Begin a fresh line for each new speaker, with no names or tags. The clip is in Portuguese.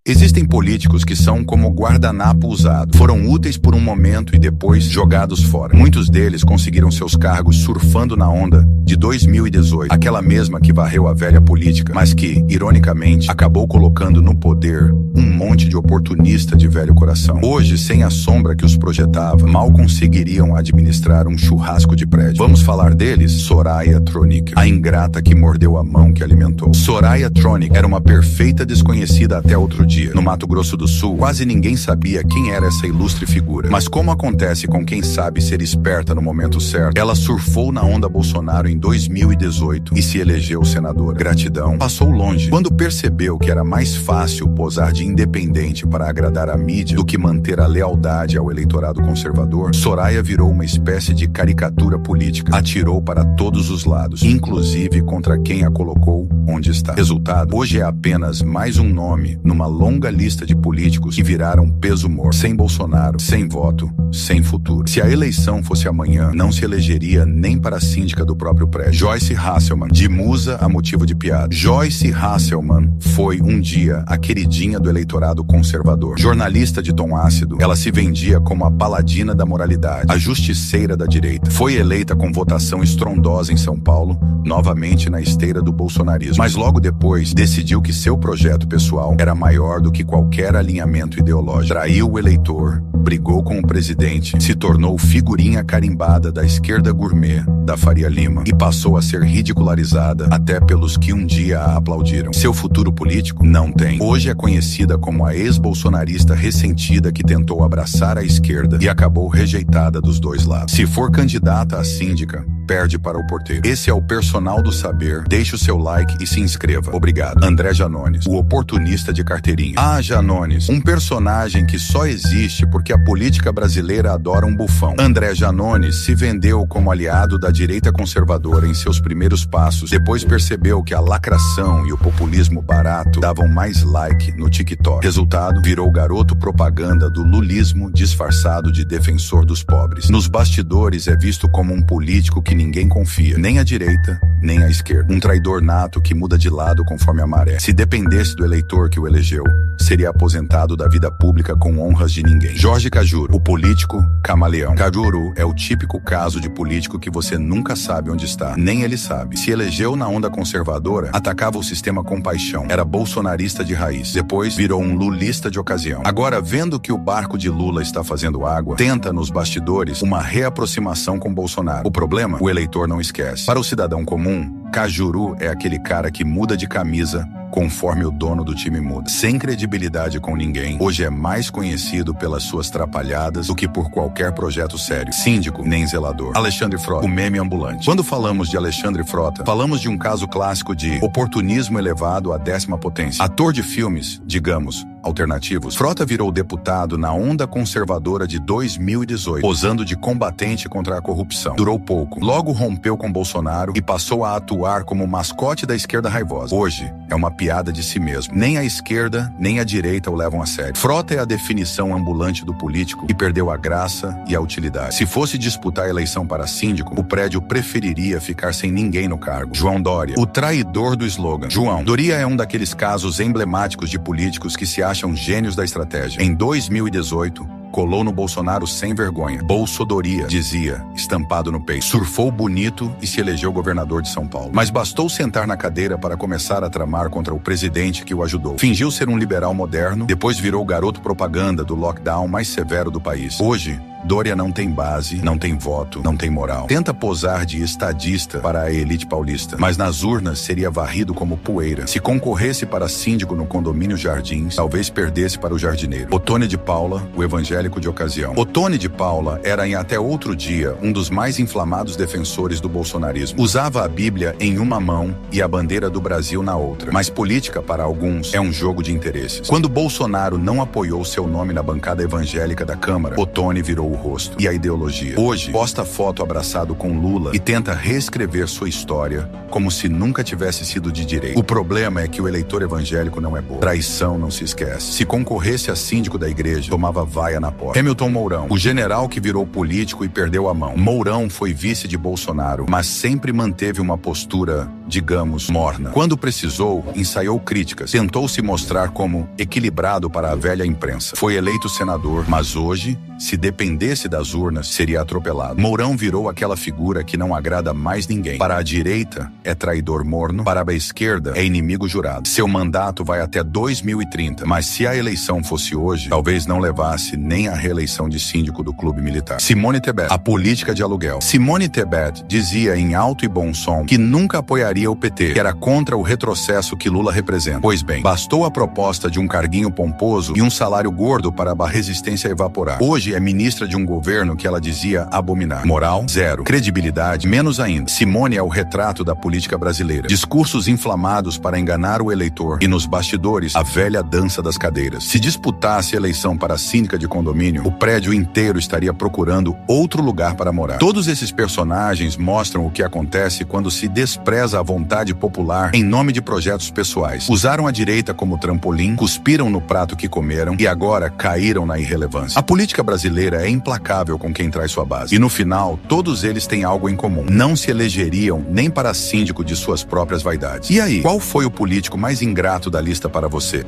Existem políticos que são como guardanapo usado. Foram úteis por um momento e depois jogados fora. Muitos deles conseguiram seus cargos surfando na onda de 2018, aquela mesma que varreu a velha política, mas que, ironicamente, acabou colocando no poder um monte de oportunista de velho coração. Hoje, sem a sombra que os projetava, mal conseguiriam administrar um churrasco de prédio. Vamos falar deles? Soraya Tronic, a ingrata que mordeu a mão que alimentou. Soraya Tronic era uma perfeita desconhecida até outro dia. No Mato Grosso do Sul, quase ninguém sabia quem era essa ilustre figura. Mas como acontece com quem sabe ser esperta no momento certo, ela surfou na onda Bolsonaro em 2018 e se elegeu senadora. Gratidão passou longe. Quando percebeu que era mais fácil posar de independente para agradar a mídia do que manter a lealdade ao eleitorado conservador, Soraya virou uma espécie de caricatura política. Atirou para todos os lados, inclusive contra quem a colocou onde está. Resultado, hoje é apenas mais um nome numa longa lista de políticos que viraram peso morto. Sem Bolsonaro, sem voto, sem futuro. Se a eleição fosse amanhã, não se elegeria nem para a síndica do próprio prédio. Joyce Hasselman, de musa a motivo de piada. Joyce Hasselman foi um dia a queridinha do eleitorado conservador. Jornalista de tom ácido, ela se vendia como a paladina da moralidade, a justiceira da direita. Foi eleita com votação estrondosa em São Paulo, novamente na esteira do bolsonarismo. Mas logo depois, decidiu que seu projeto pessoal era maior do que qualquer alinhamento ideológico. Traiu o eleitor, brigou com o presidente, se tornou figurinha carimbada da esquerda gourmet da Faria Lima e passou a ser ridicularizada até pelos que um dia a aplaudiram. Seu futuro político? Não tem. Hoje é conhecida como a ex-bolsonarista ressentida que tentou abraçar a esquerda e acabou rejeitada dos dois lados. Se for candidata a síndica, perde para o porteiro. Esse é o Personal do Saber. Deixe o seu like e se inscreva. Obrigado. André Janones, o oportunista de carteirinha. Ah, Janones, um personagem que só existe porque a política brasileira adora um bufão. André Janones se vendeu como aliado da direita conservadora em seus primeiros passos, depois percebeu que a lacração e o populismo barato davam mais like no TikTok. Resultado, virou garoto propaganda do lulismo disfarçado de defensor dos pobres. Nos bastidores é visto como um político que ninguém confia, nem a direita, nem a esquerda. Um traidor nato que muda de lado conforme a maré. Se dependesse do eleitor que o elegeu, seria aposentado da vida pública com honras de ninguém. Jorge Cajuru, o político camaleão. Cajuru é o típico caso de político que você nunca sabe onde está, nem ele sabe. Se elegeu na onda conservadora, atacava o sistema com paixão. Era bolsonarista de raiz. Depois virou um lulista de ocasião. Agora, vendo que o barco de Lula está fazendo água, tenta nos bastidores uma reaproximação com Bolsonaro. O problema? O eleitor não esquece. Para o cidadão comum, Cajuru é aquele cara que muda de camisa conforme o dono do time muda. Sem credibilidade com ninguém, hoje é mais conhecido pelas suas trapalhadas do que por qualquer projeto sério. Síndico, nem zelador. Alexandre Frota, o meme ambulante. Quando falamos de Alexandre Frota, falamos de um caso clássico de oportunismo elevado à 10ª potência. Ator de filmes, digamos, alternativos, Frota virou deputado na onda conservadora de 2018, posando de combatente contra a corrupção. Durou pouco. Logo rompeu com Bolsonaro e passou a atuar como mascote da esquerda raivosa. Hoje, é uma piada de si mesmo. Nem a esquerda, nem a direita o levam a sério. Frota é a definição ambulante do político que perdeu a graça e a utilidade. Se fosse disputar a eleição para síndico, o prédio preferiria ficar sem ninguém no cargo. João Dória, o traidor do slogan. João Dória é um daqueles casos emblemáticos de políticos que se acham gênios da estratégia. Em 2018, colou no Bolsonaro sem vergonha. Bolsodoria, dizia, estampado no peito. Surfou bonito e se elegeu governador de São Paulo. Mas bastou sentar na cadeira para começar a tramar contra o presidente que o ajudou. Fingiu ser um liberal moderno, depois virou garoto propaganda do lockdown mais severo do país. Hoje, Dória não tem base, não tem voto, não tem moral. Tenta posar de estadista para a elite paulista, mas nas urnas seria varrido como poeira. Se concorresse para síndico no condomínio Jardins, talvez perdesse para o jardineiro. Ottoni de Paula, o evangélico de ocasião. Ottoni de Paula era em até outro dia um dos mais inflamados defensores do bolsonarismo. Usava a Bíblia em uma mão e a bandeira do Brasil na outra. Mas política, para alguns, é um jogo de interesses. Quando Bolsonaro não apoiou seu nome na bancada evangélica da Câmara, Ottoni virou o rosto e a ideologia. Hoje, posta foto abraçado com Lula e tenta reescrever sua história como se nunca tivesse sido de direita. O problema é que o eleitor evangélico não é bobo. Traição não se esquece. Se concorresse a síndico da igreja, tomava vaia na porta. Hamilton Mourão, o general que virou político e perdeu a mão. Mourão foi vice de Bolsonaro, mas sempre manteve uma postura digamos, morna. Quando precisou, ensaiou críticas. Tentou se mostrar como equilibrado para a velha imprensa. Foi eleito senador, mas hoje, se dependesse das urnas, seria atropelado. Mourão virou aquela figura que não agrada mais ninguém. Para a direita, é traidor morno. Para a esquerda, é inimigo jurado. Seu mandato vai até 2030, mas se a eleição fosse hoje, talvez não levasse nem a reeleição de síndico do clube militar. Simone Tebet, a política de aluguel. Simone Tebet dizia em alto e bom som que nunca apoiaria o PT, que era contra o retrocesso que Lula representa. Pois bem, bastou a proposta de um carguinho pomposo e um salário gordo para a resistência evaporar. Hoje é ministra de um governo que ela dizia abominar. Moral, zero. Credibilidade, menos ainda. Simone é o retrato da política brasileira. Discursos inflamados para enganar o eleitor e nos bastidores, a velha dança das cadeiras. Se disputasse a eleição para a síndica de condomínio, o prédio inteiro estaria procurando outro lugar para morar. Todos esses personagens mostram o que acontece quando se despreza a vontade popular em nome de projetos pessoais. Usaram a direita como trampolim, cuspiram no prato que comeram e agora caíram na irrelevância. A política brasileira é implacável com quem traz sua base. E no final, todos eles têm algo em comum. Não se elegeriam nem para síndico de suas próprias vaidades. E aí, qual foi o político mais ingrato da lista para você?